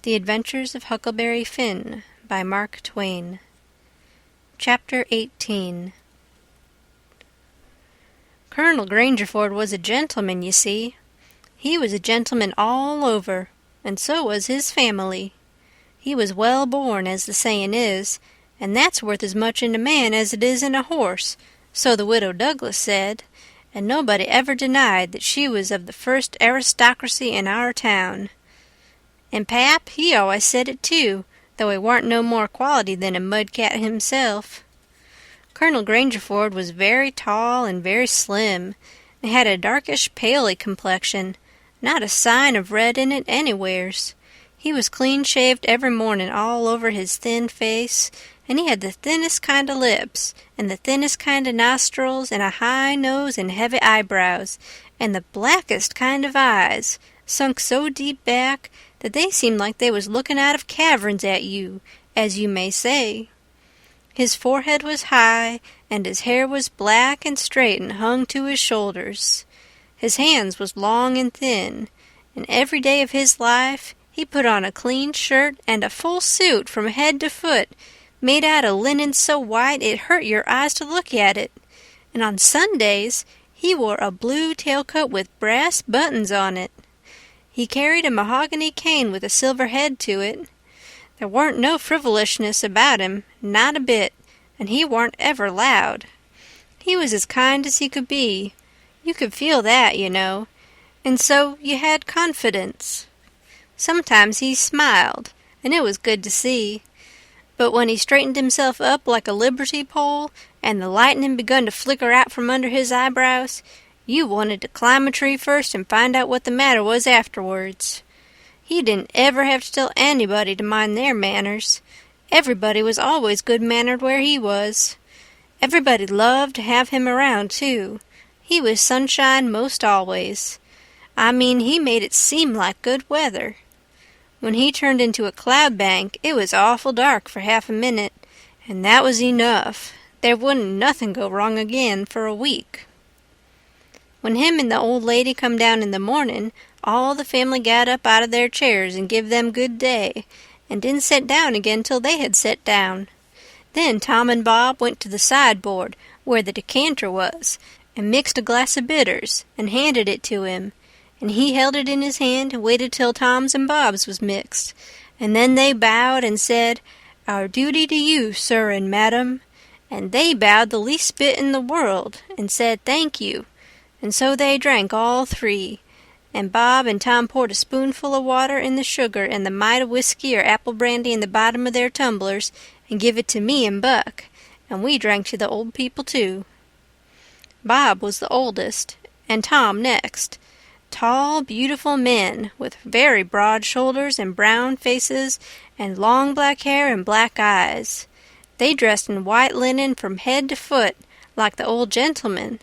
The Adventures of Huckleberry Finn by Mark Twain. Chapter 18. Colonel Grangerford was a gentleman, you see. He was a gentleman all over, and so was his family. He was well born, as the saying is, and that's worth as much in a man as it is in a horse, so the widow Douglas said, and nobody ever denied that she was of the first aristocracy in our town. And Pap, he always said it too, though he warn't no more quality than a mudcat himself. Colonel Grangerford was very tall and very slim, and had a darkish paley complexion, not a sign of red in it anywheres. He was clean-shaved every morning all over his thin face, and he had the thinnest kind of lips, and the thinnest kind of nostrils, and a high nose and heavy eyebrows, and the blackest kind of eyes, sunk so deep back that they seemed like they was looking out of caverns at you, as you may say. His forehead was high, and his hair was black and straight and hung to his shoulders. His hands was long and thin, and every day of his life he put on a clean shirt and a full suit from head to foot, made out of linen so white it hurt your eyes to look at it, and on Sundays he wore a blue tailcoat with brass buttons on it. He carried a mahogany cane with a silver head to it. There warn't no frivolousness about him, not a bit, and he warn't ever loud. He was as kind as he could be. You could feel that, you know, and so you had confidence. Sometimes he smiled, and it was good to see. But when he straightened himself up like a liberty pole, and the lightning begun to flicker out from under his eyebrows, you wanted to climb a tree first and find out what the matter was afterwards. He didn't ever have to tell anybody to mind their manners. Everybody was always good-mannered where he was. Everybody loved to have him around, too. He was sunshine most always. I mean, he made it seem like good weather. When he turned into a cloud bank, it was awful dark for half a minute, and that was enough. There wouldn't nothing go wrong again for a week. When him and the old lady come down in the morning, all the family got up out of their chairs and give them good day, and didn't set down again till they had set down. Then Tom and Bob went to the sideboard, where the decanter was, and mixed a glass of bitters, and handed it to him, and he held it in his hand and waited till Tom's and Bob's was mixed, and then they bowed and said, "Our duty to you, sir and madam," and they bowed the least bit in the world, and said thank you, and so they drank all three, and Bob and Tom poured a spoonful of water in the sugar and the mite of whiskey or apple brandy in the bottom of their tumblers, and give it to me and Buck, and we drank to the old people too. Bob was the oldest, and Tom next. Tall, beautiful men, with very broad shoulders and brown faces, and long black hair and black eyes. They dressed in white linen from head to foot, like the old gentlemen,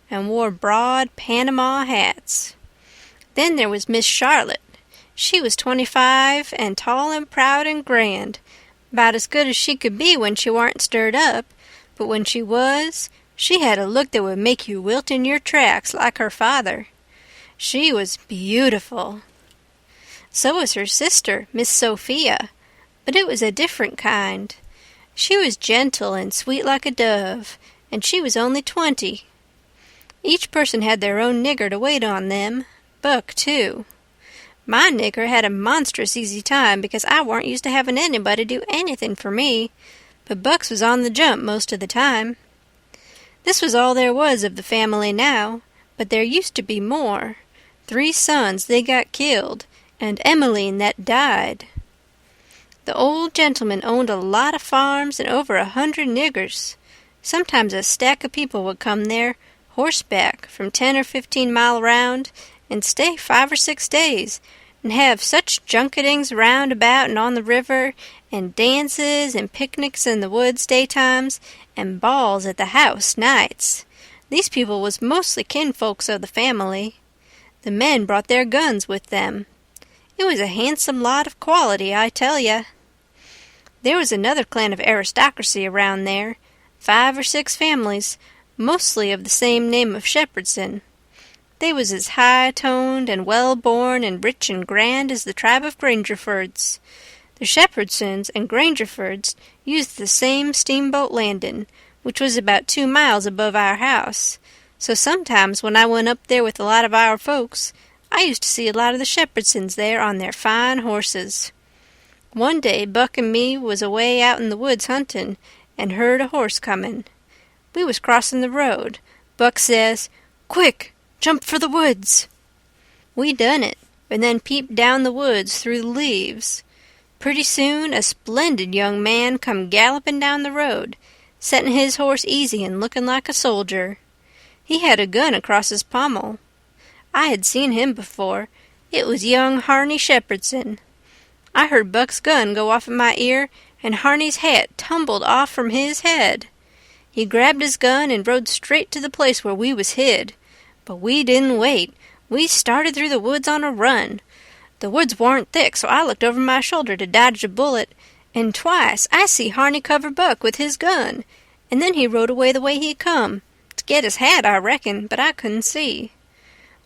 and wore broad Panama hats. Then there was Miss Charlotte. She was 25, and tall and proud and grand, about as good as she could be when she warn't stirred up, but when she was, she had a look that would make you wilt in your tracks like her father. She was beautiful. So was her sister, Miss Sophia, but it was a different kind. She was gentle and sweet like a dove, and she was only 20. Each person had their own nigger to wait on them, Buck too. My nigger had a monstrous easy time because I warn't used to having anybody do anything for me, but Buck's was on the jump most of the time. This was all there was of the family now, but there used to be more. 3 sons they got killed, and Emmeline that died. The old gentleman owned a lot of farms and over 100 niggers. Sometimes a stack of people would come there, horseback, from 10 or 15 mile round, and stay 5 or 6 days, and have such junketings round about and on the river, and dances and picnics in the woods daytimes, and balls at the house nights. These people was mostly kinfolks of the family. The men brought their guns with them. It was a handsome lot of quality, I tell ya. There was another clan of aristocracy around there, 5 or 6 families, mostly of the same name of Shepherdson. They was as high-toned and well-born and rich and grand as the tribe of Grangerfords. The Shepherdsons and Grangerfords used the same steamboat landing, which was about 2 miles above our house, so sometimes when I went up there with a lot of our folks, I used to see a lot of the Shepherdsons there on their fine horses. One day Buck and me was away out in the woods hunting, and heard a horse comin'. We was crossin' the road. Buck says, "Quick, jump for the woods." We done it, and then peeped down the woods through the leaves. Pretty soon a splendid young man come gallopin' down the road, settin' his horse easy and lookin' like a soldier. He had a gun across his pommel. I had seen him before. It was young Harney Shepherdson. I heard Buck's gun go off in my ear, and Harney's hat tumbled off from his head. He grabbed his gun and rode straight to the place where we was hid. But we didn't wait. We started through the woods on a run. The woods warn't thick, so I looked over my shoulder to dodge a bullet, and twice I see Harney cover Buck with his gun, and then he rode away the way he come. To get his hat, I reckon, but I couldn't see.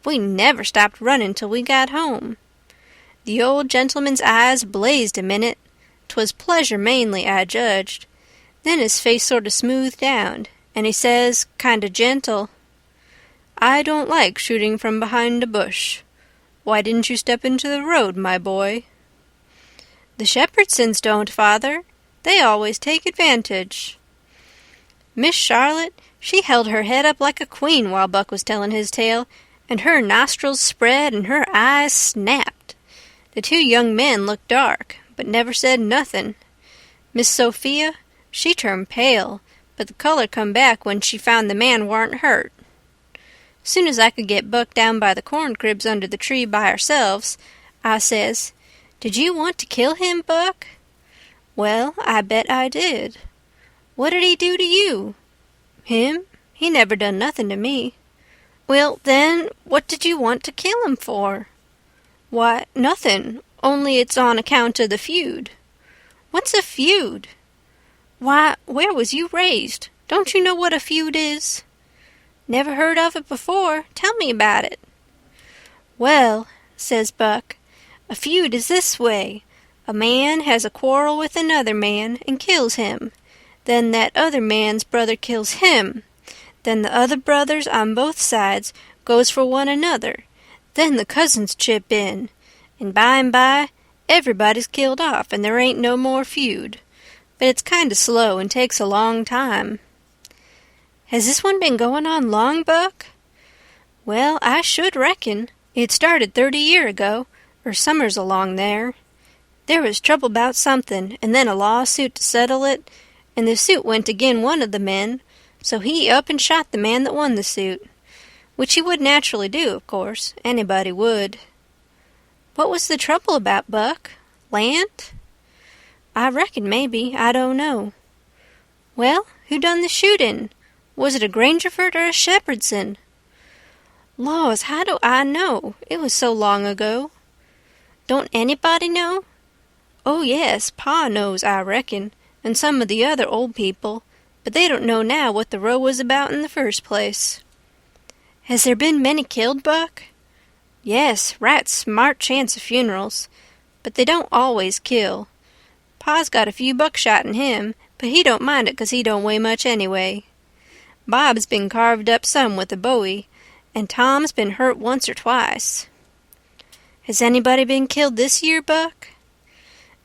We never stopped running till we got home. The old gentleman's eyes blazed a minute. 'Twas pleasure mainly, I judged. Then his face sort of smoothed down, and he says, kind of gentle, "I don't like shooting from behind a bush. Why didn't you step into the road, my boy?" "The Shepherdsons don't, father. They always take advantage." Miss Charlotte, she held her head up like a queen while Buck was telling his tale, and her nostrils spread and her eyes snapped. The 2 young men looked dark, but never said nothin'. Miss Sophia, she turned pale, but the color come back when she found the man warn't hurt. Soon as I could get Buck down by the corn cribs under the tree by ourselves, I says, "Did you want to kill him, Buck?" "Well, I bet I did." "What did he do to you?" "Him? He never done nothing to me." "Well, then, what did you want to kill him for?" "Why, nothing, only it's on account of the feud." "What's a feud?" "Why, where was you raised? Don't you know what a feud is?" "Never heard of it before. Tell me about it." "Well," says Buck, "a feud is this way. A man has a quarrel with another man and kills him. Then that other man's brother kills him. Then the other brothers on both sides goes for one another. Then the cousins chip in. And by, everybody's killed off and there ain't no more feud. But it's kind of slow and takes a long time." "Has this one been going on long, Buck?" "Well, I should reckon. It started 30 year ago, or summers along there. There was trouble about something, and then a lawsuit to settle it, and the suit went agin one of the men, so he up and shot the man that won the suit, which he would naturally do, of course. Anybody would." "What was the trouble about, Buck? Land?" "I reckon maybe. I don't know." "Well, who done the shooting? Was it a Grangerford or a Shepherdson?" "Laws, how do I know? It was so long ago." "Don't anybody know?" "Oh, yes, Pa knows, I reckon, and some of the other old people, but they don't know now what the row was about in the first place." "Has there been many killed, Buck?" "Yes, right smart chance of funerals, but they don't always kill. Pa's got a few buckshot in him, but he don't mind it 'cause he don't weigh much anyway. Bob's been carved up some with a bowie, and Tom's been hurt once or twice." "Has anybody been killed this year, Buck?"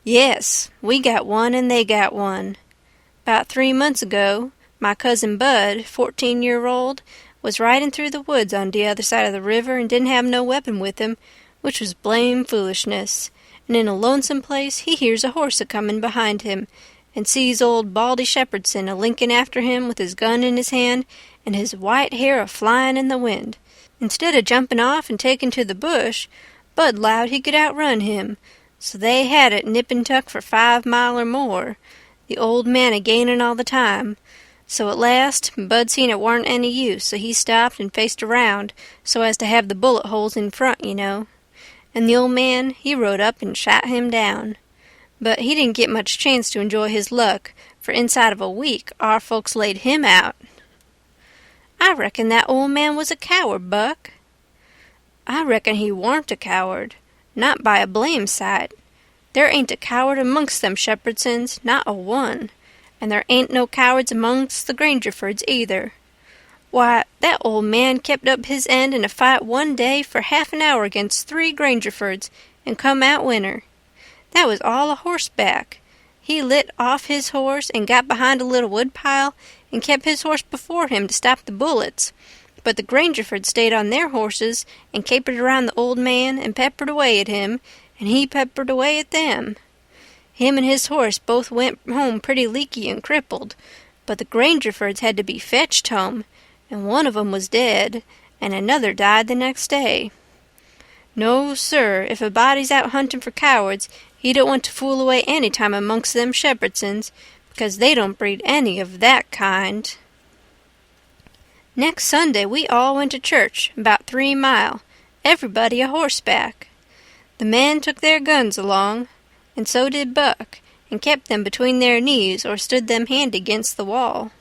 "Yes, we got one and they got one. 'Bout 3 months ago, my cousin Bud, 14-year-old, was riding through the woods on the other side of the river and didn't have no weapon with him, which was blame foolishness, and in a lonesome place he hears a horse a-comin' behind him, and sees old Baldy Shepherdson a-linkin' after him with his gun in his hand and his white hair a-flyin' in the wind. Instead of jumping off and taking to the bush, Bud 'lowed he could outrun him, so they had it nip and tuck for 5 mile or more, the old man a-gainin' all the time. So at last Bud seen it warn't any use, so he stopped and faced around so as to have the bullet holes in front, you know. And the old man, he rode up and shot him down. But he didn't get much chance to enjoy his luck, for inside of a week our folks laid him out." "I reckon that old man was a coward, Buck." I reckon he warn't a coward, not by a blame sight. There ain't a coward amongst them Shepherdsons, not a one, and there ain't no cowards amongst the Grangerfords either. Why, that old man kept up his end in a fight one day for half an hour against 3 Grangerfords, and come out winner. That was all a horseback. He lit off his horse and got behind a little woodpile and kept his horse before him to stop the bullets. But the Grangerfords stayed on their horses and capered around the old man and peppered away at him, and he peppered away at them. Him and his horse both went home pretty leaky and crippled, but the Grangerfords had to be fetched home, and one of 'em was dead, and another died the next day. No, sir, if a body's out hunting for cowards, he don't want to fool away any time amongst them Shepherdsons, because they don't breed any of that kind. Next Sunday we all went to church, about 3 mile, everybody a horseback. The men took their guns along, and so did Buck, and kept them between their knees or stood them handy against the wall.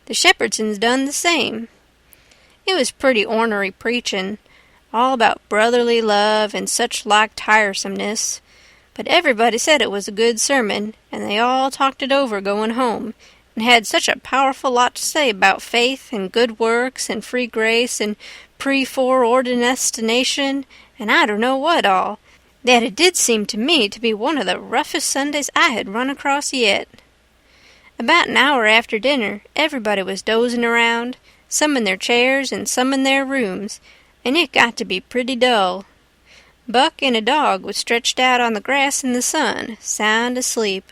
The Shepherdsons done the same. It was pretty ornery preachin', all about brotherly love and such like tiresomeness, but everybody said it was a good sermon, and they all talked it over going home, and had such a powerful lot to say about faith and good works and free grace and pre-foreordination and I don't know what all, that it did seem to me to be one of the roughest Sundays I had run across yet. About an hour after dinner, everybody was dozing around, some in their chairs and some in their rooms, and it got to be pretty dull. Buck and a dog was stretched out on the grass in the sun, sound asleep.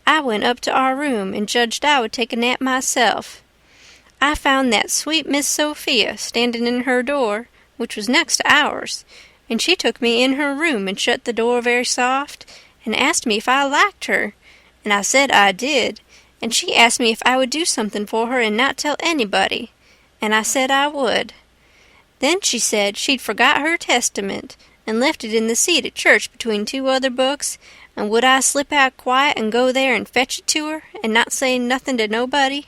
I went up to our room and judged I would take a nap myself. I found that sweet Miss Sophia standing in her door, which was next to ours, and she took me in her room and shut the door very soft, and asked me if I liked her, and I said I did, and she asked me if I would do something for her and not tell anybody, and I said I would. Then she said she'd forgot her Testament and left it in the seat at church between 2 other books, and would I slip out quiet and go there and fetch it to her and not say nothing to nobody?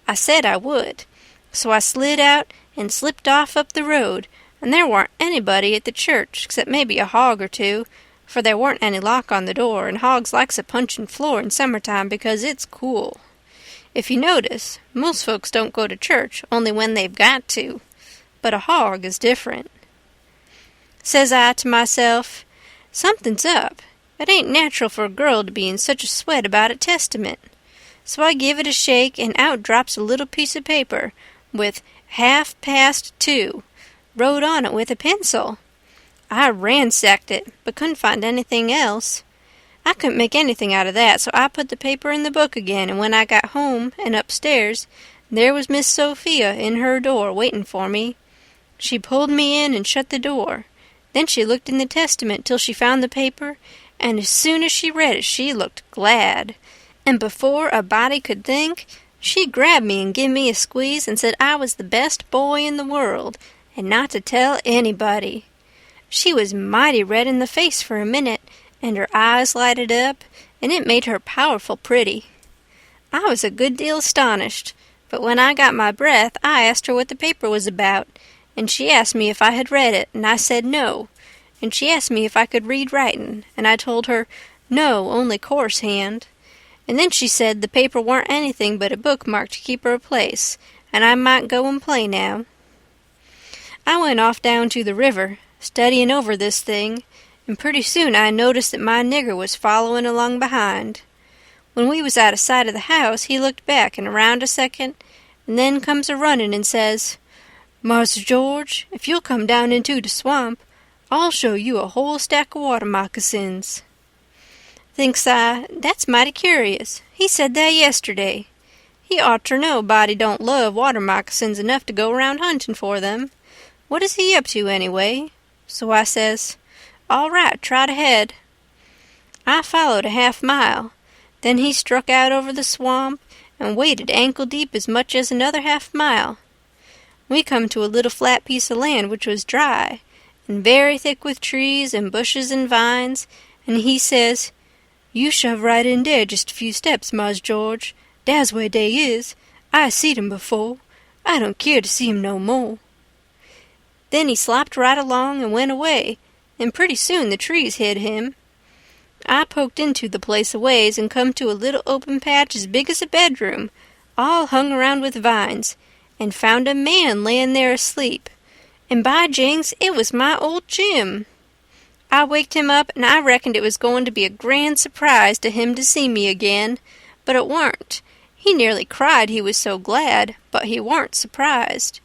I said I would, so I slid out and slipped off up the road, and there warn't anybody at the church except maybe a hog or 2, for there warn't any lock on the door, and hogs likes a punchin' floor in summertime because it's cool. If you notice, most folks don't go to church only when they've got to, but a hog is different. Says I to myself, something's up. It ain't natural for a girl to be in such a sweat about a Testament. So I give it a shake, and out drops a little piece of paper with 2:30 wrote on it with a pencil. I ransacked it, but couldn't find anything else. I couldn't make anything out of that, so I put the paper in the book again, and when I got home and upstairs, there was Miss Sophia in her door waiting for me. She pulled me in and shut the door. Then she looked in the Testament till she found the paper, and as soon as she read it she looked glad. And before a body could think, she grabbed me and give me a squeeze and said I was the best boy in the world, and not to tell anybody. She was mighty red in the face for a minute, and her eyes lighted up, and it made her powerful pretty. I was a good deal astonished, but when I got my breath I asked her what the paper was about, and she asked me if I had read it, and I said no, and she asked me if I could read writin', and I told her no, only coarse hand. And then she said the paper warn't anything but a bookmark to keep her a place, and I might go and play now. I went off down to the river, studyin' over this thing, and pretty soon I noticed that my nigger was followin' along behind. When we was out of sight of the house, he looked back and around a second, and then comes a-runnin' and says, "Mars George, if you'll come down into the swamp, I'll show you a whole stack of water moccasins." Thinks I, that's mighty curious. He said that yesterday. He ought ter know a body don't love water moccasins enough to go round hunting for them. What is he up to, anyway? So I says, all right, trot ahead. I followed a half-mile. Then he struck out over the swamp and waded ankle-deep as much as another half-mile. We come to a little flat piece of land which was dry, and very thick with trees and bushes and vines, and he says, "You shove right in there just a few steps, Mars George. Dat's where dey is. I seed 'em before. I don't keer to see 'em no more." Then he slopped right along and went away, and pretty soon the trees hid him. I poked into the place a ways and come to a little open patch as big as a bedroom, all hung around with vines, and found a man layin' there asleep. And by jings, it was my old Jim. I waked him up, and I reckoned it was going to be a grand surprise to him to see me again, but it warn't. He nearly cried, he was so glad, but he warn't surprised.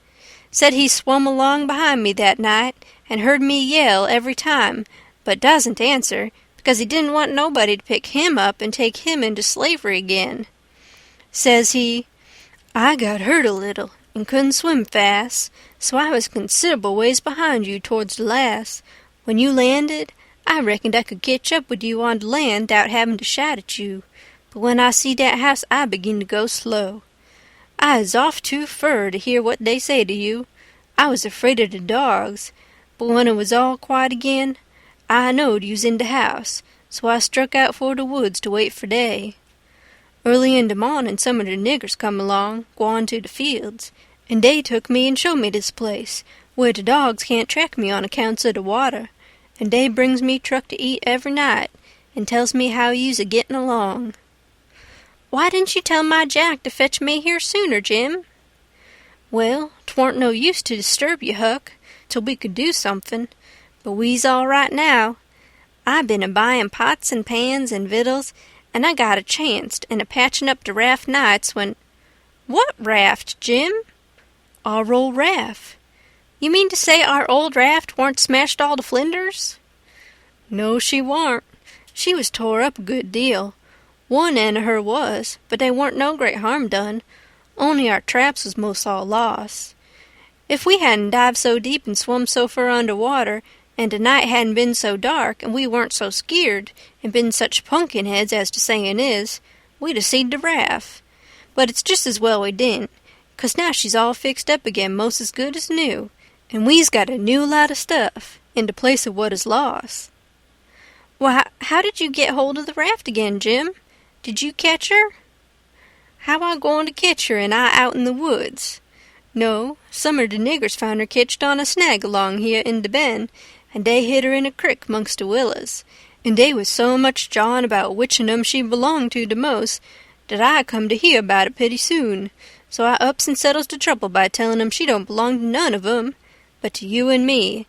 Said he swum along behind me that night, and heard me yell every time, but doesn't answer, because he didn't want nobody to pick him up and take him into slavery again. Says he, I got hurt a little, and couldn't swim fast, so I was considerable ways behind you towards the last. When you landed, I reckoned I could ketch up with you on the land 'thout having to shout at you, but when I see that house I begin to go slow. I is off too fur to hear what they say to you. I was afraid of the dogs, but when it was all quiet again, I knowed you's in the house, so I struck out for the woods to wait for day. Early in the morning some of the niggers come along, gwine to the fields, and they took me and showed me this place, where the dogs can't track me on accounts of the water, and they brings me truck to eat every night, and tells me how you's a-getting along. Why didn't you tell my Jack to fetch me here sooner, Jim? Well, 'twarn't no use to disturb you, Huck, till we could do something, but we's all right now. I been a-buying pots and pans and victuals, and I got a chancet and a-patching up the raft nights when— What raft, Jim? Our old raft. You mean to say our old raft warn't smashed all to flinders? No, she warn't. She was tore up a good deal. One end of her was, but they warn't no great harm done, only our traps was most all lost. If we hadn't dived so deep and swum so fur under water, and the night hadn't been so dark, and we weren't so skeered, and been such pumpkin heads as the sayin' is, we'd a seed the raft. But it's just as well we didn't, 'cause now she's all fixed up again most as good as new, and we's got a new lot of stuff in the place of what is lost. Why, how did you get hold of the raft again, Jim? Did you catch her? How I goin' to ketch her and I out in the woods? No, some of the niggers found her ketched on a snag along here in the bend, and they hid her in a crick 'mongst the willows, and they was so much jawin' about which on 'em she belonged to the most that I come to hear about it pretty soon, so I ups and settles the trouble by tellin' 'em she don't belong to none of 'em, but to you and me,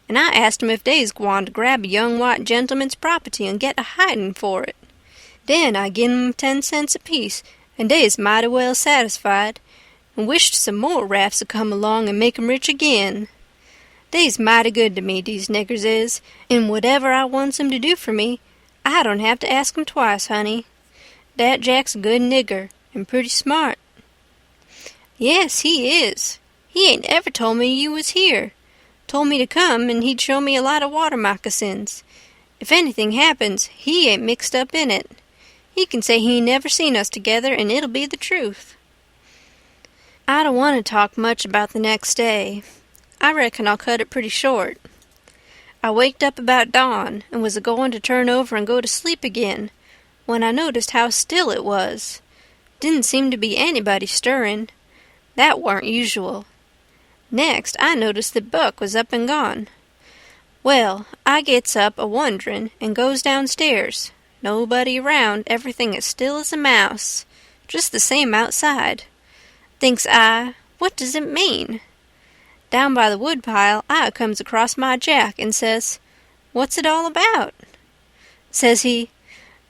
and I asked 'em if they's gwine to grab a young white gentleman's property and get a hidin' for it. Then I gin 'em 10 cents apiece, and they is mighty well satisfied, and wished some more rafts would come along and make 'em rich again. They's mighty good to me, these niggers is, and whatever I wants 'em to do for me, I don't have to ask 'em twice, honey. That Jack's a good nigger, and pretty smart. Yes, he is. He ain't ever told me you was here. Told me to come, and he'd show me a lot of water moccasins. If anything happens, he ain't mixed up in it. He can say he never seen us together, and it'll be the truth. I don't want to talk much about the next day. I reckon I'll cut it pretty short. I waked up about dawn, and was a-going to turn over and go to sleep again, when I noticed how still it was. Didn't seem to be anybody stirring. That warn't usual. Next, I noticed that Buck was up and gone. Well, I gets up a-wonderin' and goes downstairs. Nobody around, everything as still as a mouse. Just the same outside. Thinks I, what does it mean? Down by the woodpile, I comes across my Jack and says, What's it all about? Says he,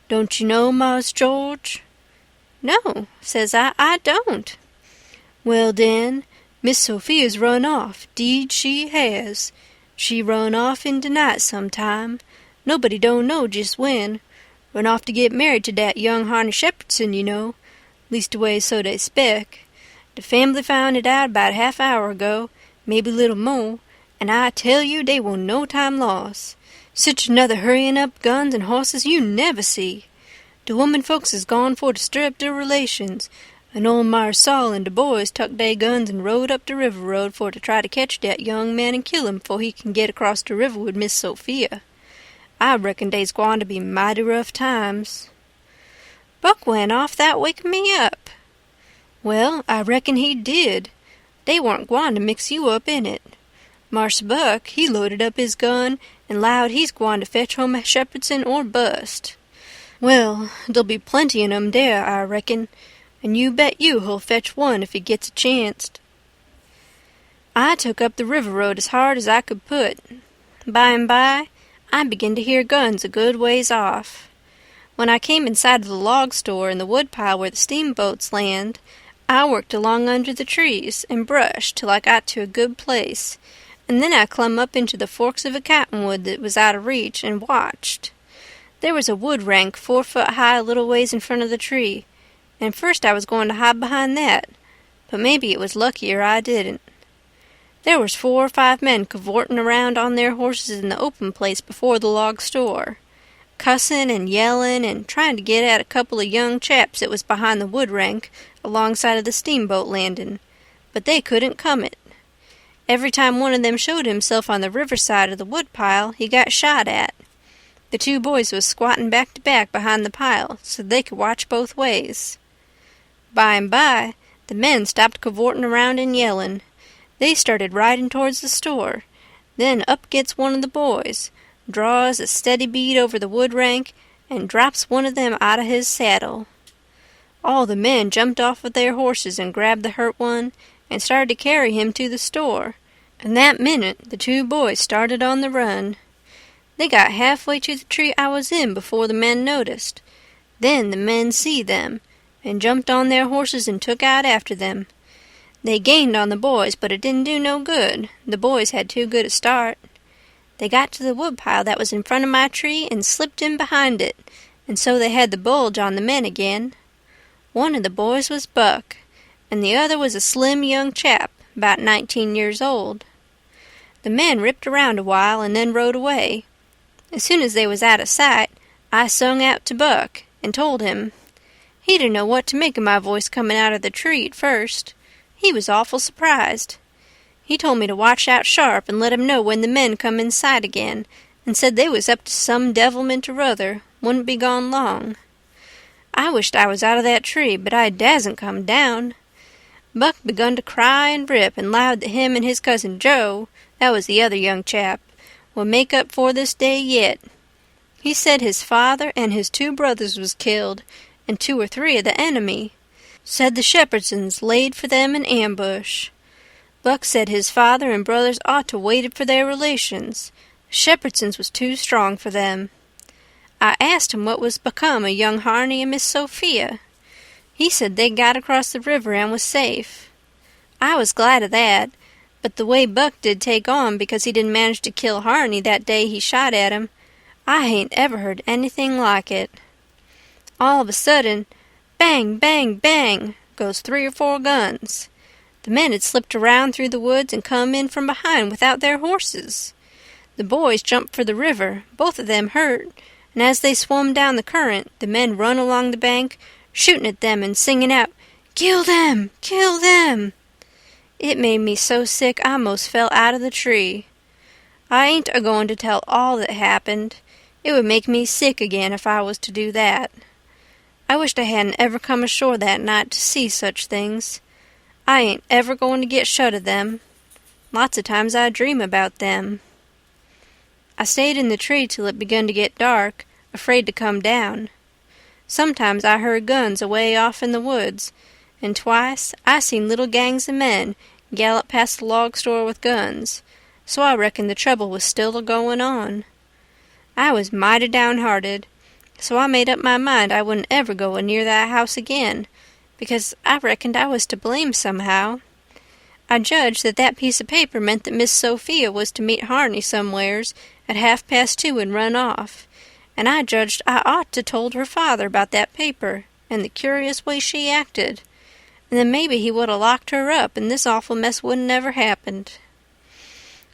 Don't you know, Mars George? No, says I don't. Well, den, Miss Sophia's run off, 'deed she has. She run off in de night sometime, nobody don't know just when. Run off to get married to dat young Harney Shepherdson, you know. Leastways so they spec. The family found it out about half-hour ago, maybe little more, and I tell you they were no time lost. Sich another hurrying up guns and horses you never see. De woman folks is gone for to stir up de relations, and old Mars Saul and de boys tucked dey guns and rode up de river road for to try to catch dat young man and kill him before he can get across de river with Miss Sophia. I reckon dey's gwine to be mighty rough times. Buck went off that waking me up. Well, I reckon he did. They warn't gwine to mix you up in it. Marse Buck, he loaded up his gun and 'lowed he's gwine to fetch home a Shepherdson or bust. Well, there'll be plenty in 'em dere, I reckon, and you bet you he'll fetch one if he gets a chancet. I took up the river road as hard as I could put. By and by, I began to hear guns a good ways off. When I came inside of the log store in the woodpile where the steamboats land, I worked along under the trees and brush till I got to a good place, and then I clumb up into the forks of a cottonwood that was out of reach and watched. There was a wood rank 4 foot high a little ways in front of the tree, and first I was going to hide behind that, but maybe it was luckier I didn't. There was 4 or 5 men cavorting around on their horses in the open place before the log store, cussing and yelling and trying to get at a couple of young chaps that was behind the wood rank alongside of the steamboat landing, but they couldn't come it. Every time one of them showed himself on the riverside of the woodpile, he got shot at. The 2 boys was squatting back to back behind the pile so they could watch both ways. By and by, the men stopped cavorting around and yelling. They started riding towards the store. Then up gets one of the boys, draws a steady bead over the wood rank, and drops one of them out of his saddle. All the men jumped off of their horses and grabbed the hurt one and started to carry him to the store, and that minute the 2 boys started on the run. They got halfway to the tree I was in before the men noticed. Then the men see them, and jumped on their horses and took out after them. They gained on the boys, but it didn't do no good. The boys had too good a start. They got to the woodpile that was in front of my tree and slipped in behind it, and so they had the bulge on the men again. One of the boys was Buck, and the other was a slim young chap, about 19 years old. The men ripped around a while and then rode away. As soon as they was out of sight, I sung out to Buck and told him. He didn't know what to make of my voice coming out of the tree at first. He was awful surprised. He told me to watch out sharp and let him know when the men come in sight again, and said they was up to some devilment or other, wouldn't be gone long. I wished I was out of that tree, but I dasn't come down. Buck begun to cry and rip and 'lowed that him and his cousin Joe, that was the other young chap, would make up for this day yet. He said his father and his 2 brothers was killed, and 2 or 3 of the enemy. Said the Shepherdsons laid for them in ambush. Buck said his father and brothers ought to waited for their relations. The Shepherdsons was too strong for them. I asked him what was become of young Harney and Miss Sophia. He said they got across the river and was safe. I was glad of that, but the way Buck did take on because he didn't manage to kill Harney that day he shot at him, I hain't ever heard anything like it. All of a sudden, bang, bang, bang, goes 3 or 4 guns. The men had slipped around through the woods and come in from behind without their horses. The boys jumped for the river, both of them hurt, and as they swum down the current, the men run along the bank, shooting at them and singing out, "Kill them! Kill them!" It made me so sick I most fell out of the tree. I ain't a-going to tell all that happened. It would make me sick again if I was to do that. I wished I hadn't ever come ashore that night to see such things. I ain't ever going to get shut of them. Lots of times I dream about them. I stayed in the tree till it begun to get dark, afraid to come down. Sometimes I heard guns away off in the woods, and twice I seen little gangs of men gallop past the log store with guns, so I reckoned the trouble was still a-going on. I was mighty downhearted, so I made up my mind I wouldn't ever go near that house again, because I reckoned I was to blame somehow. I judged that that piece of paper meant that Miss Sophia was to meet Harney somewheres at 2:30 and run off, and I judged I ought to told her father about that paper and the curious way she acted, and then maybe he would 'a' locked her up and this awful mess wouldn't never happened.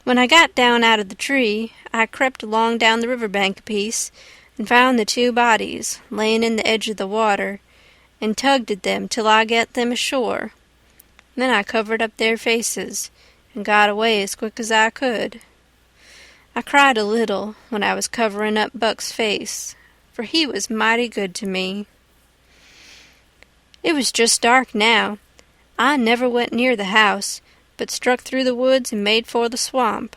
When I got down out of the tree, I crept along down the river bank a piece and found the 2 bodies laying in the edge of the water, and tugged at them till I got them ashore. Then I covered up their faces and got away as quick as I could. I cried a little when I was covering up Buck's face, for he was mighty good to me. It was just dark now. I never went near the house, but struck through the woods and made for the swamp.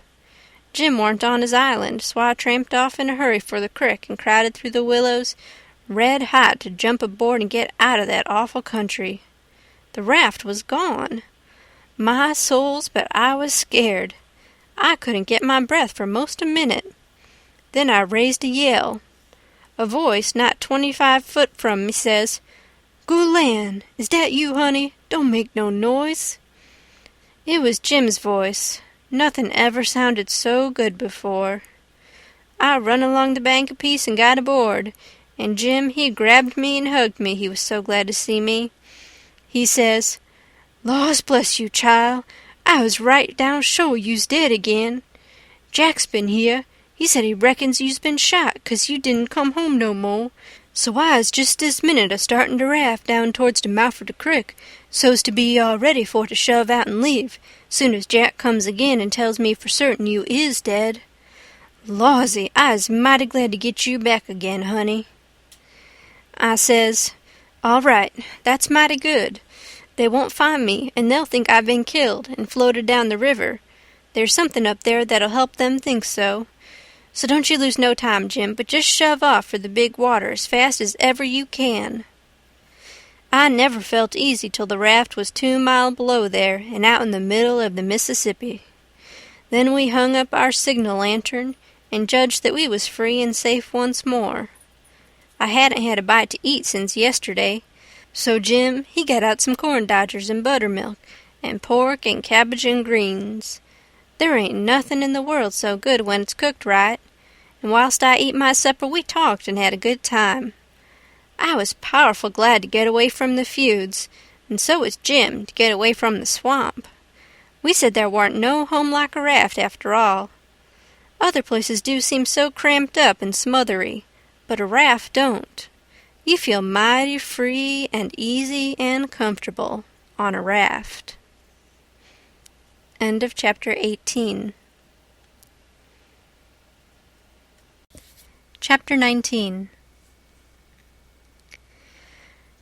Jim warn't on his island, so I tramped off in a hurry for the crick and crowded through the willows, red hot to jump aboard and get out of that awful country. The raft was gone. My souls, but I was scared. I couldn't get my breath for most a minute. Then I raised a yell. A voice not 25 foot from me says, "Good land, is that you, honey? Don't make no noise." It was Jim's voice. Nothing ever sounded so good before. I run along the bank a piece and got aboard, and Jim, he grabbed me and hugged me, he was so glad to see me. He says, "Laws bless you, child. I was right down sure you's dead again. Jack's been here. He said he reckons you's been shot 'cause you didn't come home no more. So I was just this minute a-starting to raft down towards the mouth of the crick, so's to be all ready for to shove out and leave, soon as Jack comes again and tells me for certain you is dead. Lawsy, I is mighty glad to get you back again, honey." I says, "All right, that's mighty good. They won't find me, and they'll think I've been killed and floated down the river. There's something up there that'll help them think so. So don't you lose no time, Jim, but just shove off for the big water as fast as ever you can." I never felt easy till the raft was 2 miles below there and out in the middle of the Mississippi. Then we hung up our signal lantern and judged that we was free and safe once more. I hadn't had a bite to eat since yesterday, so Jim, he got out some corn dodgers and buttermilk and pork and cabbage and greens. There ain't nothing in the world so good when it's cooked right, and whilst I eat my supper we talked and had a good time. I was powerful glad to get away from the feuds, and so was Jim to get away from the swamp. We said there warn't no home like a raft after all. Other places do seem so cramped up and smothery, but a raft don't. You feel mighty free and easy and comfortable on a raft. End of chapter 18. Chapter 19.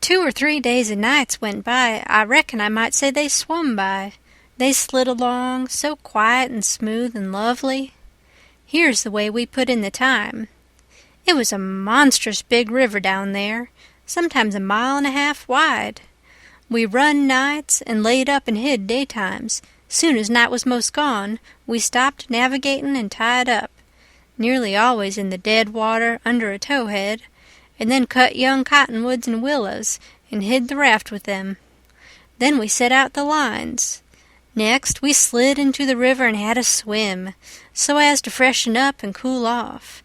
2 or 3 days and nights went by. I reckon I might say they swum by. They slid along, so quiet and smooth and lovely. Here's the way we put in the time. It was a monstrous big river down there, sometimes 1.5 miles wide. We run nights and laid up and hid daytimes. Soon as night was most gone, we stopped navigating and tied up, nearly always in the dead water under a towhead, and then cut young cottonwoods and willows and hid the raft with them. Then we set out the lines. Next, we slid into the river and had a swim, so as to freshen up and cool off.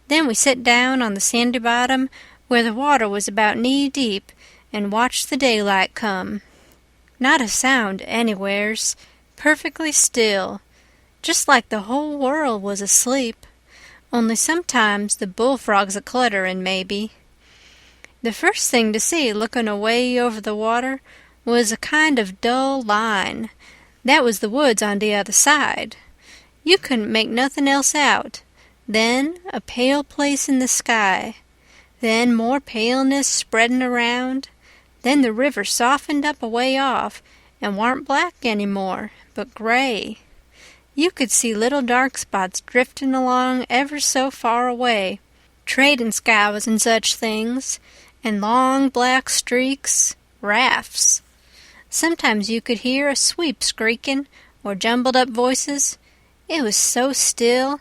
Then we set down on the sandy bottom where the water was about knee-deep and watched the daylight come. Not a sound anywheres, perfectly still, just like the whole world was asleep, only sometimes the bullfrogs a-clutterin' maybe. The first thing to see looking away over the water was a kind of dull line. That was the woods on the other side. You couldn't make nothing else out. Then a pale place in the sky. Then more paleness spreadin' around. Then the river softened up away off and warn't black any more, but gray. You could see little dark spots driftin' along ever so far away, trading scows and such things, and long black streaks, rafts. Sometimes you could hear a sweep screakin' or jumbled up voices. It was so still,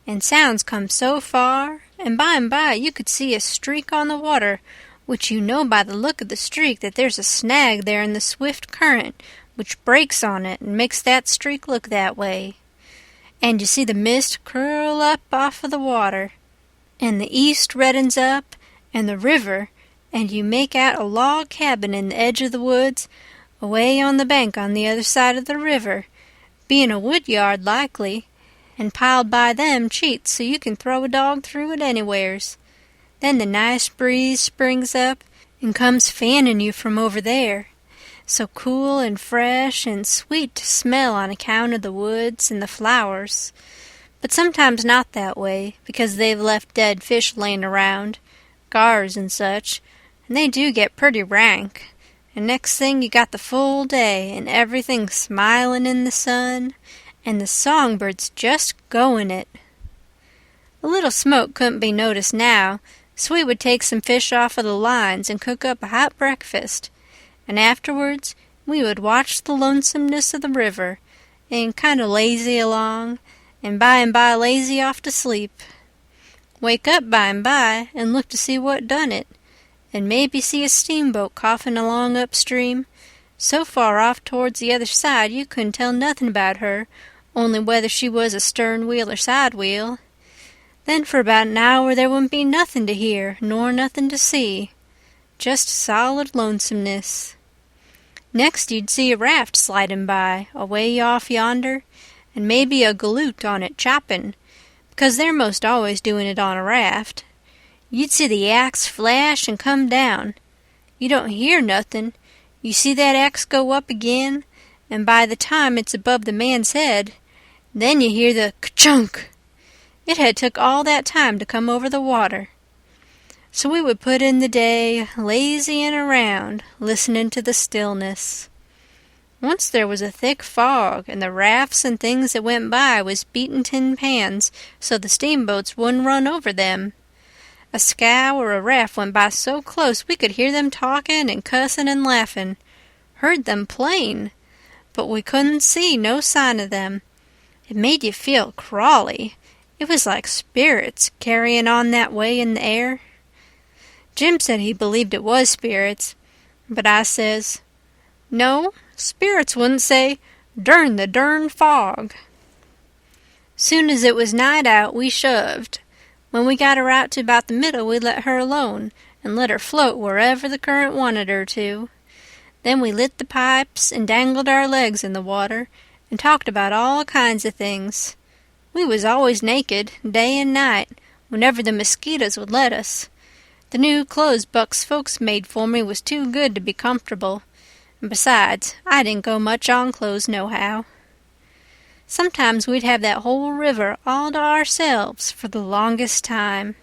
and sounds come so far, and by you could see a streak on the water, which you know by the look of the streak that there's a snag there in the swift current, which breaks on it and makes that streak look that way. And you see the mist curl up off of the water, and the east reddens up, and the river, and you make out a log cabin in the edge of the woods, away on the bank on the other side of the river, being a wood yard likely, and piled by them cheats so you can throw a dog through it anywheres. Then the nice breeze springs up and comes fanning you from over there, so cool and fresh and sweet to smell on account of the woods and the flowers, but sometimes not that way, because they've left dead fish layin' around, gars and such, and they do get pretty rank, and next thing you got the full day, and everything smiling in the sun, and the songbirds just going it. A little smoke couldn't be noticed now, so we would take some fish off of the lines and cook up a hot breakfast, and afterwards we would watch the lonesomeness of the river, and kind of lazy along, and by lazy off to sleep. Wake up by and look to see what done it, and maybe see a steamboat coughing along upstream, so far off towards the other side you couldn't tell nothing about her, only whether she was a stern wheel or side wheel. Then for about an hour there wouldn't be nothing to hear, nor nothing to see. Just solid lonesomeness. Next you'd see a raft sliding by, away off yonder, and maybe a galoot on it chopping, because they're most always doing it on a raft. You'd see the axe flash and come down. You don't hear nothing. You see that axe go up again, and by the time it's above the man's head, then you hear the ka-chunk. It had took all that time to come over the water. So we would put in the day, lazying around, listening to the stillness. Once there was a thick fog, and the rafts and things that went by was beating tin pans so the steamboats wouldn't run over them. A scow or a raft went by so close we could hear them talking and cussing and laughing. Heard them plain, but we couldn't see no sign of them. It made you feel crawly. It was like spirits carrying on that way in the air. Jim said he believed it was spirits, but I says, no, spirits wouldn't say, "Durn the durn fog." Soon as it was night out, we shoved. When we got her out to about the middle, we let her alone, and let her float wherever the current wanted her to. Then we lit the pipes, and dangled our legs in the water, and talked about all kinds of things. We was always naked, day and night, whenever the mosquitoes would let us. The new clothes Buck's folks made for me was too good to be comfortable, and besides, I didn't go much on clothes nohow. Sometimes we'd have that whole river all to ourselves for the longest time.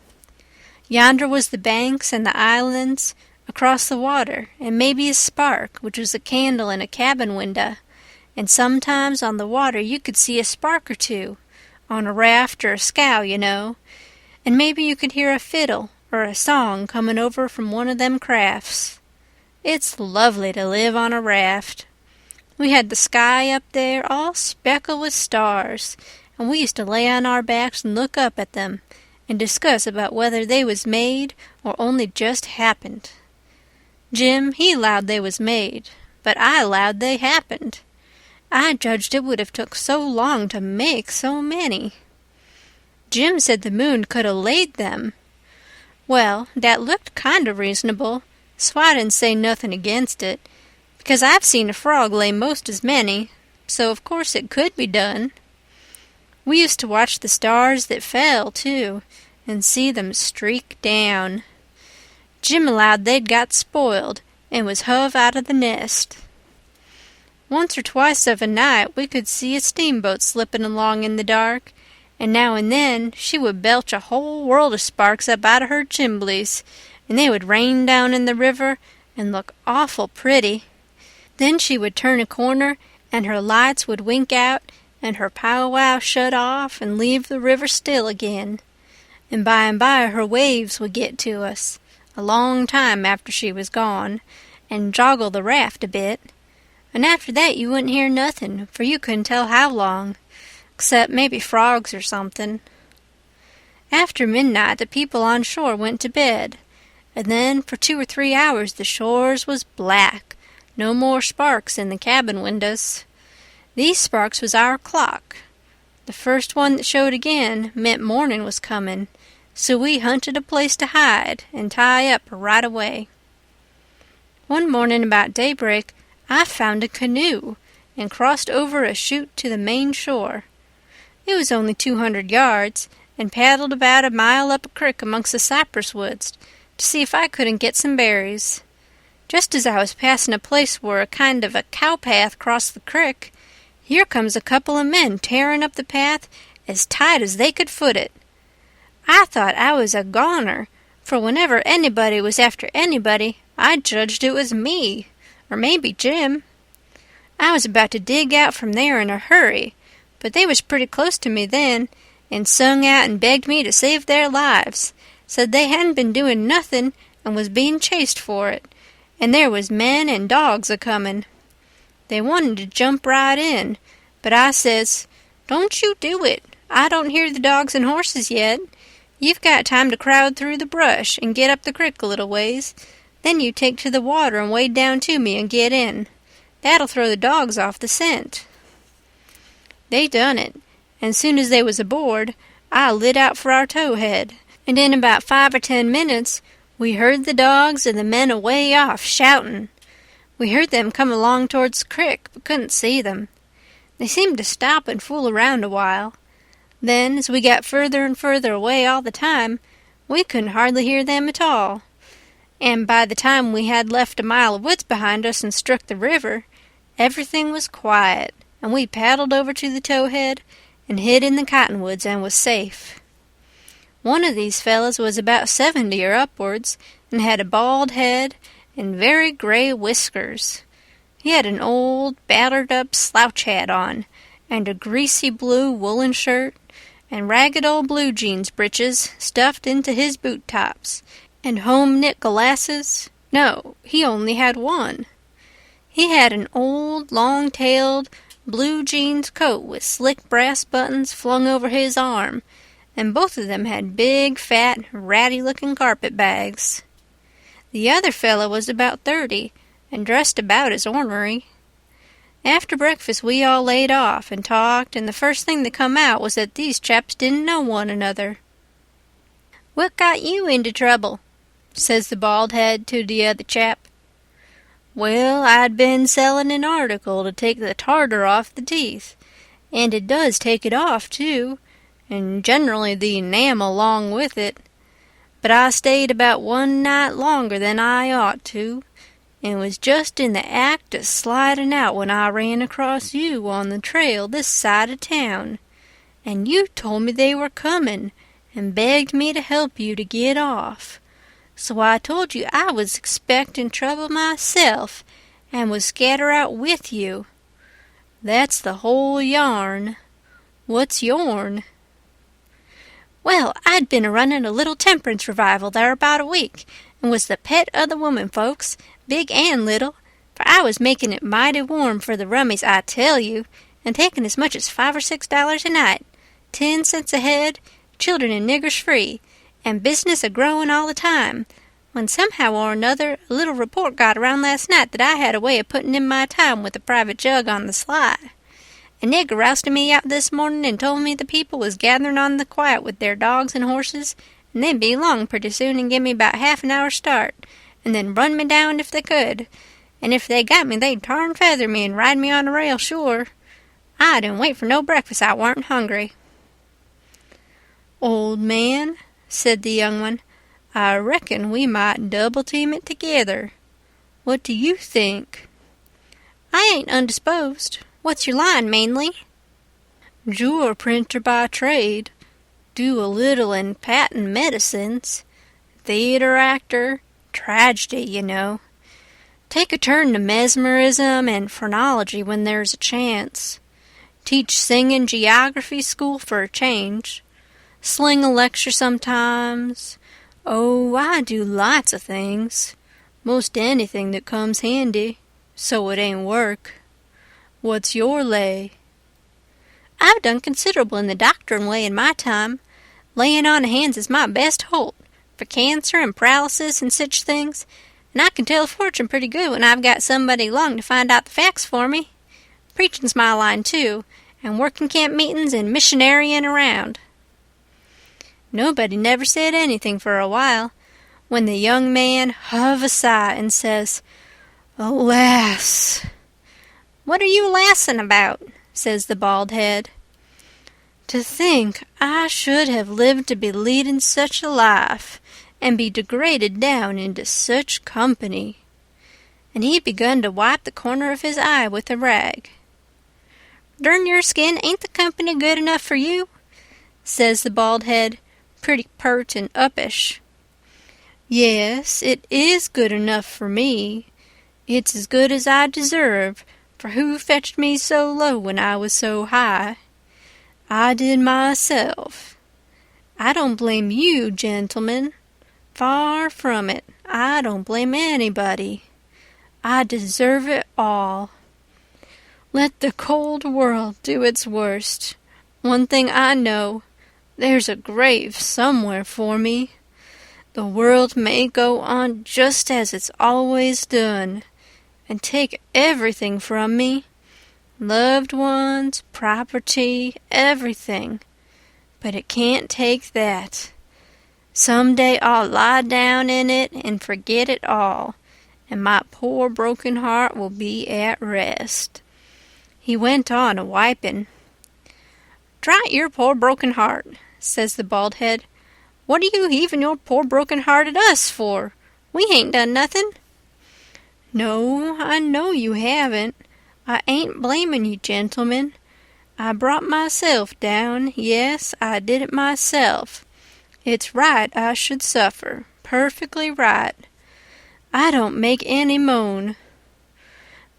Yonder was the banks and the islands across the water, and maybe a spark, which was a candle in a cabin window, and sometimes on the water you could see a spark or two, on a raft or a scow, you know, and maybe you could hear a fiddle or a song coming over from one of them crafts. It's lovely to live on a raft. We had the sky up there all speckled with stars, and we used to lay on our backs and look up at them, and discuss about whether they was made or only just happened. Jim, he 'lowed they was made, but I 'lowed they happened. I judged it would have took so long to make so many. Jim said the moon could have laid them. Well, that looked kind of reasonable, so I didn't say nothing against it, because I've seen a frog lay most as many, so of course it could be done. We used to watch the stars that fell, too, and see them streak down. Jim allowed they'd got spoiled, and was hove out of the nest. Once or twice of a night we could see a steamboat slipping along in the dark, and now and then she would belch a whole world of sparks up out of her chimblies, and they would rain down in the river and look awful pretty. Then she would turn a corner, and her lights would wink out, and her powwow shut off and leave the river still again. And by her waves would get to us, a long time after she was gone, and joggle the raft a bit. And after that you wouldn't hear nothing, for you couldn't tell how long, except maybe frogs or something. After midnight the people on shore went to bed, and then for 2 or 3 hours the shores was black, no more sparks in the cabin windows. These sparks was our clock. The first one that showed again meant morning was coming, so we hunted a place to hide and tie up right away. One morning about daybreak I found a canoe and crossed over a chute to the main shore. It was only 200 yards, and paddled about a mile up a creek amongst the cypress woods to see if I couldn't get some berries. Just as I was passing a place where a kind of a cow path crossed the creek, here comes a couple of men tearing up the path as tight as they could foot it. I thought I was a goner, for whenever anybody was after anybody, I judged it was me, or maybe Jim. I was about to dig out from there in a hurry, but they was pretty close to me then, and sung out and begged me to save their lives, said they hadn't been doing nothing and was being chased for it, and there was men and dogs a-comin'. They wanted to jump right in, but I says, "Don't you do it. I don't hear the dogs and horses yet. You've got time to crowd through the brush and get up the crick a little ways. Then you take to the water and wade down to me and get in. That'll throw the dogs off the scent." They done it, and soon as they was aboard, I lit out for our towhead, and in about 5 or 10 minutes we heard the dogs and the men away off shouting. We heard them come along towards the crick, but couldn't see them. They seemed to stop and fool around a while. Then, as we got further and further away all the time, we couldn't hardly hear them at all. And by the time we had left a mile of woods behind us and struck the river, everything was quiet, and we paddled over to the towhead and hid in the cottonwoods and was safe. One of these fellows was about 70 or upwards, and had a bald head and very gray whiskers. He had an old, battered-up slouch hat on, and a greasy blue woolen shirt, and ragged old blue jeans breeches stuffed into his boot tops, and home-knit glasses. No, he only had one. He had an old, long-tailed, blue jeans coat with slick brass buttons flung over his arm, and both of them had big, fat, ratty-looking carpet bags. The other fellow was about 30, and dressed about as ornery. After breakfast we all laid off and talked, and the first thing that come out was that these chaps didn't know one another. "What got you into trouble?" says the bald head to the other chap. "Well, I'd been selling an article to take the tartar off the teeth, and it does take it off, too, and generally the enamel along with it. But I stayed about one night longer than I ought to, and was just in the act of sliding out when I ran across you on the trail this side of town, and you told me they were coming, and begged me to help you to get off. So I told you I was expecting trouble myself, and would scatter out with you. That's the whole yarn. What's yourn?" "Well, I'd been a-running a little temperance revival there about a week, and was the pet of the women folks, big and little, for I was making it mighty warm for the rummies, I tell you, and taking as much as $5 or $6 a night, 10 cents a head, children and niggers free, and business a-growing all the time, when somehow or another a little report got around last night that I had a way of putting in my time with a private jug on the sly. A nigger rousted me out this morning and told me the people was gathering on the quiet with their dogs and horses, and they'd be along pretty soon and give me about half an hour's start, and then run me down if they could, and if they got me they'd tar and feather me and ride me on a rail, sure. I didn't wait for no breakfast, I warn't hungry." "Old man," said the young one, "I reckon we might double-team it together. What do you think?" "I ain't undisposed. What's your line, mainly?" "You're a printer by trade. Do a little in patent medicines. Theater actor, tragedy, you know. Take a turn to mesmerism and phrenology when there's a chance. Teach singing geography school for a change. Sling a lecture sometimes. Oh, I do lots of things. Most anything that comes handy, so it ain't work. What's your lay?" "I've done considerable in the doctorin' way in my time. Layin' on of hands is my best holt, for cancer and paralysis and sich things, and I can tell a fortune pretty good when I've got somebody along to find out the facts for me. Preachin's my line, too, and working camp meetin's and missionaryin' around." Nobody never said anything for a while, when the young man huv a sigh and says, "Alas!" "What are you lassin' about?" says the bald head. "To think I should have lived to be leading such a life, and be degraded down into such company." And he begun to wipe the corner of his eye with a rag. "Durn your skin, ain't the company good enough for you?" says the bald head, pretty pert and uppish. "Yes, it is good enough for me. It's as good as I deserve, for who fetched me so low when I was so high? I did myself. I don't blame you, gentlemen. Far from it. I don't blame anybody. I deserve it all. Let the cold world do its worst. One thing I know, there's a grave somewhere for me. The world may go on just as it's always done, and take everything from me, loved ones, property, everything, but it can't take that. Some day I'll lie down in it and forget it all, and my poor broken heart will be at rest." He went on a-wiping. "Drat your poor broken heart," says the bald head. "What are you heaving your poor broken heart at us for? We hain't done nothing." "No, I know you haven't. I ain't blaming you, gentlemen. I brought myself down. Yes, I did it myself. It's right I should suffer. Perfectly right. I don't make any moan."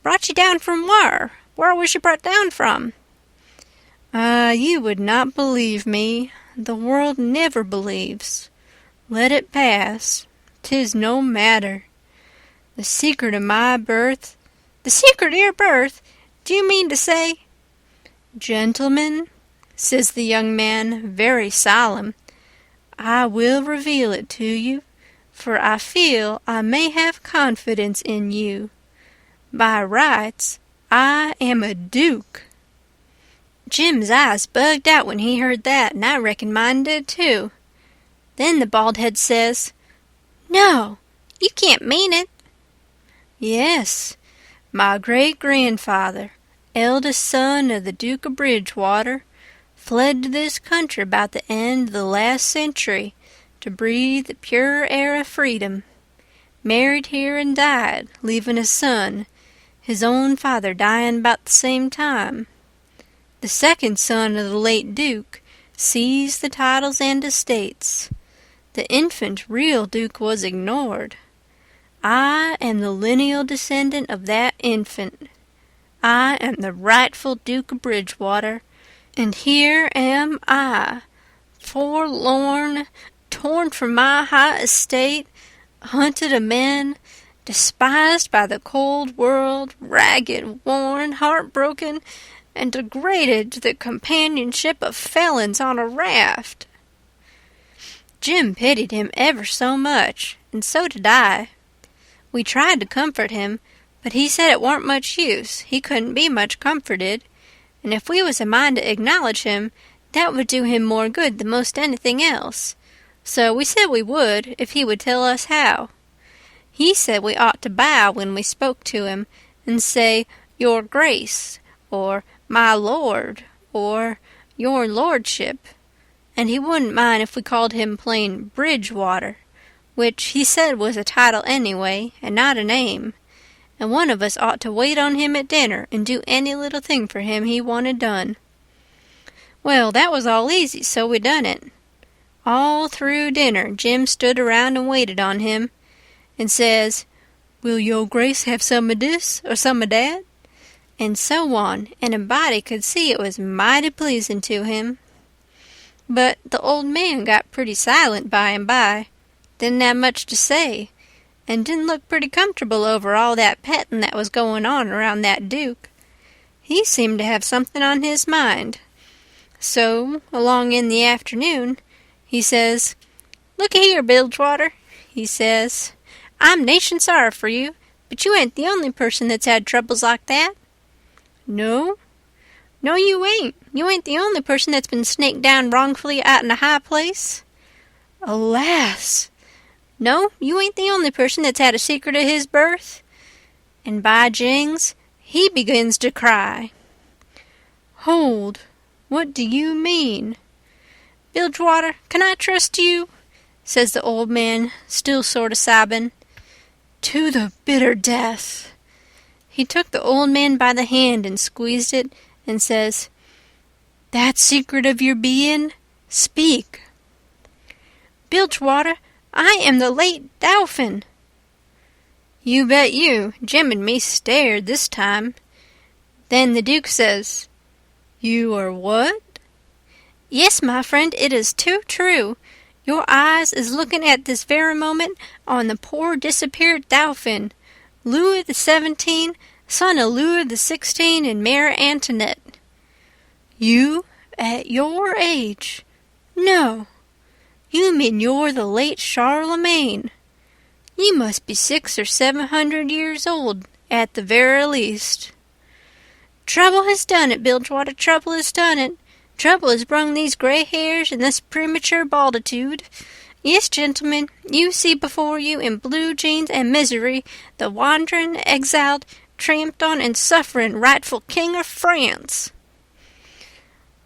"Brought you down from where? Where was you brought down from?" You would not believe me. The world never believes. Let it pass. 'Tis no matter. The secret of my birth—" "The secret of your birth? Do you mean to say—" "Gentlemen," says the young man, very solemn, "I will reveal it to you, for I feel I may have confidence in you. By rights, I am a duke." Jim's eyes bugged out when he heard that, and I reckon mine did too. Then the bald head says, "No, you can't mean it." "Yes, my great-grandfather, eldest son of the Duke of Bridgewater, fled to this country about the end of the last century to breathe the pure air of freedom. Married here and died, leaving a son, his own father dying about the same time. The second son of the late Duke seized the titles and estates. The infant real Duke was ignored. I am the lineal descendant of that infant. I am the rightful Duke of Bridgewater, and here am I, forlorn, torn from my high estate, hunted of men, despised by the cold world, ragged, worn, heartbroken, and degraded to the companionship of felons on a raft." Jim pitied him ever so much, and so did I. We tried to comfort him, but he said it warn't much use. He couldn't be much comforted, and if we was a mind to acknowledge him, that would do him more good than most anything else. So we said we would, if he would tell us how. He said we ought to bow when we spoke to him, and say, "Your Grace," or "My Lord," or "Your Lordship," and he wouldn't mind if we called him plain Bridgewater, which he said was a title anyway, and not a name, and one of us ought to wait on him at dinner and do any little thing for him he wanted done. Well, that was all easy, so we done it. All through dinner Jim stood around and waited on him, and says, "Will your Grace have some of this or some of that?" and so on, and a body could see it was mighty pleasing to him. But the old man got pretty silent by and by, didn't have much to say, and didn't look pretty comfortable over all that petting that was going on around that Duke. He seemed to have something on his mind. So, along in the afternoon, he says, "Look-a here, Bilgewater," he says, "I'm nation sorry for you, but you ain't the only person that's had troubles like that." "No? No, you ain't. You ain't the only person that's been snaked down wrongfully out in a high place." "Alas!" "No, you ain't the only person that's had a secret of his birth." And by jings, he begins to cry. "Hold! What do you mean?" "Bilgewater, can I trust you?" says the old man, still sort of sobbing. "To the bitter death." He took the old man by the hand and squeezed it, and says, "That secret of your being, speak." "Bilgewater, I am the late Dauphin." You bet you, Jim and me stared this time. Then the Duke says, "You are what?" "Yes, my friend, it is too true. Your eyes is looking at this very moment on the poor disappeared Dauphin, Louis XVII, son of Louis XVI and Mary Antoinette." "You, at your age? No. You mean you're the late Charlemagne. You must be 600 or 700 years old, at the very least." "Trouble has done it, Bilgewater, trouble has done it. Trouble has brung these grey hairs and this premature balditude. Yes, gentlemen, you see before you in blue jeans and misery the wandering, exiled, tramped on and suffering rightful King of France."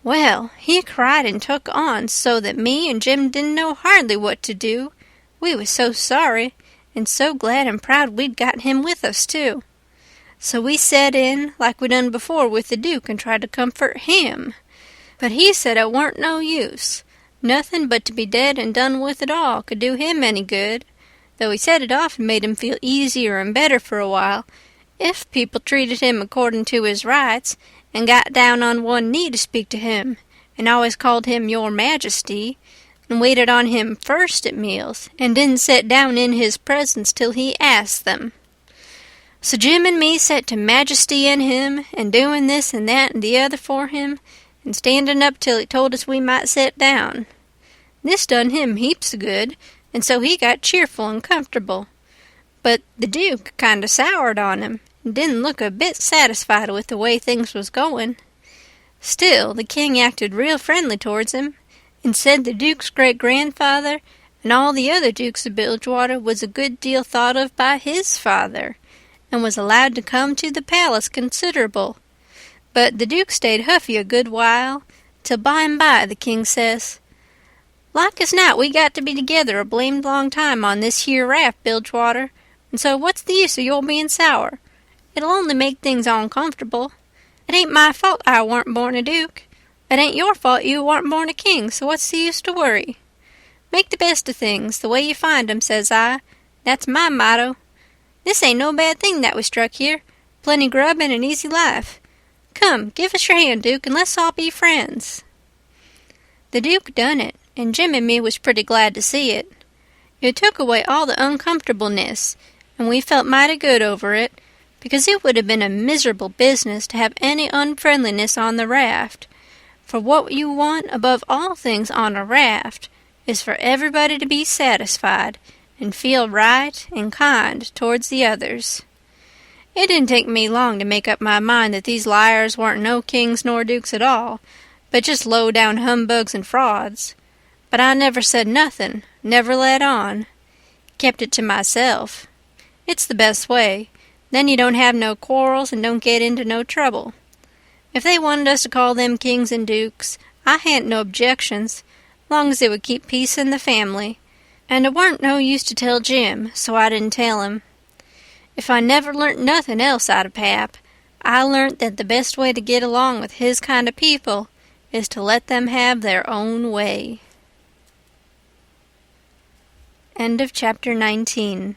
Well, he cried and took on so that me and Jim didn't know hardly what to do. We was so sorry, and so glad and proud we'd got him with us, too. So we set in, like we done before with the Duke, and tried to comfort him. But he said it warn't no use. Nothing but to be dead and done with it all could do him any good, though he said it often made him feel easier and better for a while, if people treated him according to his rights, and got down on one knee to speak to him, and always called him Your Majesty, and waited on him first at meals, and didn't set down in his presence till he asked them. So Jim and me set to majestying him, and doing this and that and the other for him, and standing up till he told us we might set down. This done him heaps of good, and so he got cheerful and comfortable. But the Duke kind of soured on him, and didn't look a bit satisfied with the way things was going. Still, the king acted real friendly towards him, and said the Duke's great-grandfather and all the other Dukes of Bilgewater was a good deal thought of by his father, and was allowed to come to the palace considerable. But the Duke stayed huffy a good while, till by and by the king says, "Like as not we got to be together a blamed long time on this here raft, Bilgewater, and so what's the use of your being sour? It'll only make things uncomfortable. It ain't my fault I warn't born a duke. It ain't your fault you warn't born a king, so what's the use to worry? Make the best of things, the way you find 'em, says I. That's my motto. This ain't no bad thing that we struck here. Plenty grub and an easy life. Come, give us your hand, Duke, and let's all be friends." The Duke done it, and Jim and me was pretty glad to see it. It took away all the uncomfortableness, and we felt mighty good over it, because it would have been a miserable business to have any unfriendliness on the raft, for what you want above all things on a raft is for everybody to be satisfied and feel right and kind towards the others. It didn't take me long to make up my mind that these liars weren't no kings nor dukes at all, but just low-down humbugs and frauds. But I never said nothing, never let on. Kept it to myself. It's the best way. Then you don't have no quarrels and don't get into no trouble. If they wanted us to call them kings and dukes, I hadn't no objections, long as it would keep peace in the family. And it warn't no use to tell Jim, so I didn't tell him. If I never learnt nothing else out of Pap, I learnt that the best way to get along with his kind of people is to let them have their own way. End of chapter 19.